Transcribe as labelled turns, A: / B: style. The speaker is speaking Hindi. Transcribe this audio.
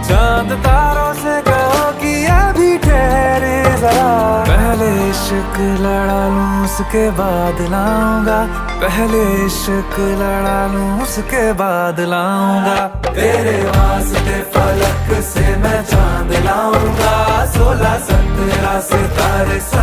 A: चांद तारों से कहो कि अभी ठहरे जरा। पहले इश्क लड़ा लूं उसके बाद लाऊंगा, पहले इश्क लड़ा लूं उसके बाद लाऊंगा। तेरे वास्ते फलक से मैं चांद लाऊंगा, 16 17 सितारे संग